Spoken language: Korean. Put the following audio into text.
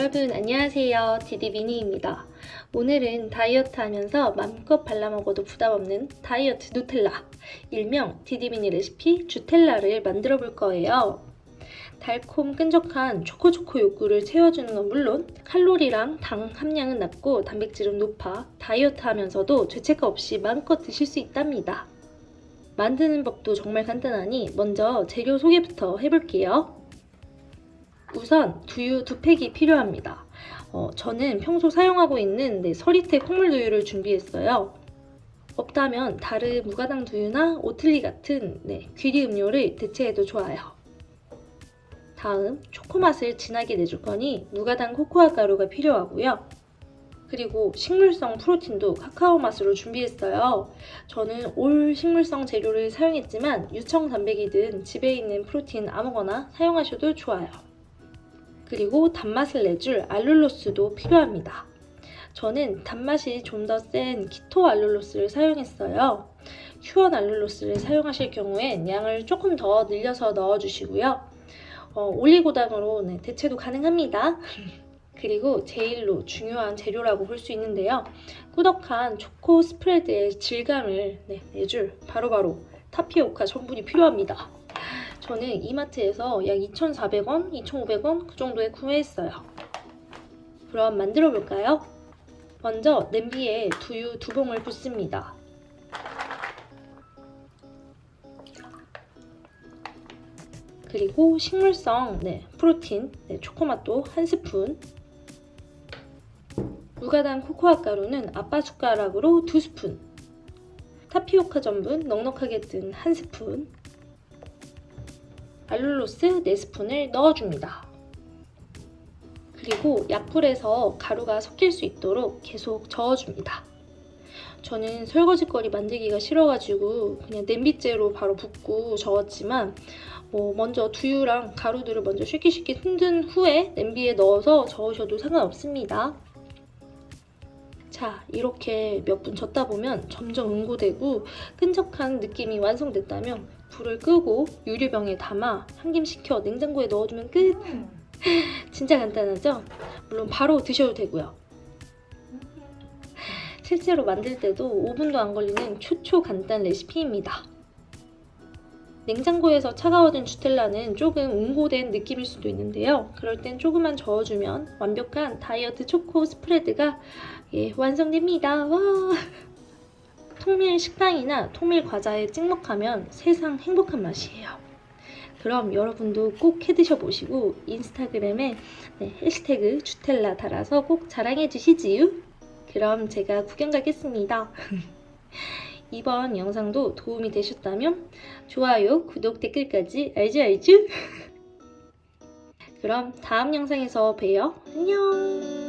여러분 안녕하세요. 디디미니입니다. 오늘은 다이어트 하면서 맘껏 발라먹어도 부담없는 다이어트 누텔라, 일명 디디미니 레시피 주텔라를 만들어 볼 거예요. 달콤 끈적한 초코초코 욕구를 채워주는 건 물론 칼로리랑 당 함량은 낮고 단백질은 높아 다이어트 하면서도 죄책감 없이 마음껏 드실 수 있답니다. 만드는 법도 정말 간단하니 먼저 재료 소개부터 해볼게요. 우선 두유 2팩이 필요합니다. 저는 평소 사용하고 있는 서리태 콩물 두유를 준비했어요. 없다면 다른 무가당 두유나 오틀리 같은 귀리 음료를 대체해도 좋아요. 다음 초코 맛을 진하게 내줄 거니 무가당 코코아 가루가 필요하고요. 그리고 식물성 프로틴도 카카오 맛으로 준비했어요. 저는 올 식물성 재료를 사용했지만 유청 단백이든 집에 있는 프로틴 아무거나 사용하셔도 좋아요. 그리고 단맛을 내줄 알룰로스도 필요합니다. 저는 단맛이 좀 더 센 키토 알룰로스를 사용했어요. 휴원 알룰로스를 사용하실 경우엔 양을 조금 더 늘려서 넣어주시고요. 올리고당으로 대체도 가능합니다. 그리고 제일로 중요한 재료라고 볼 수 있는데요. 꾸덕한 초코 스프레드의 질감을 내줄 바로바로 타피오카 전분이 필요합니다. 저는 이마트에서 약 2,400원, 2,500원 그 정도에 구매했어요. 그럼 만들어 볼까요? 먼저 냄비에 두유 2봉을 붓습니다. 그리고 식물성 프로틴 초코맛도 1스푼, 무가당 코코아 가루는 아빠 숟가락으로 2스푼, 타피오카 전분 넉넉하게 든 1스푼, 알룰로스 4스푼을 넣어줍니다. 그리고 약불에서 가루가 섞일 수 있도록 계속 저어줍니다. 저는 설거지거리 만들기가 싫어가지고 그냥 냄비째로 바로 붓고 저었지만 먼저 두유랑 가루들을 먼저 쉽게 흔든 후에 냄비에 넣어서 저으셔도 상관없습니다. 자, 이렇게 몇 분 젓다 보면 점점 응고되고 끈적한 느낌이 완성됐다면 불을 끄고 유리병에 담아 한김 식혀 냉장고에 넣어두면 끝! 진짜 간단하죠? 물론 바로 드셔도 되고요. 실제로 만들 때도 5분도 안 걸리는 초간단 레시피입니다. 냉장고에서 차가워진 주텔라는 조금 응고된 느낌일 수도 있는데요. 그럴 땐 조금만 저어주면 완벽한 다이어트 초코 스프레드가 완성됩니다. 와! 통밀 식빵이나 통밀 과자에 찍먹하면 세상 행복한 맛이에요. 그럼 여러분도 꼭 해드셔 보시고 인스타그램에 해시태그 주텔라 달아서 꼭 자랑해 주시지요. 그럼 제가 구경 가겠습니다. 이번 영상도 도움이 되셨다면 좋아요, 구독, 댓글까지 알죠? 그럼 다음 영상에서 봬요. 안녕!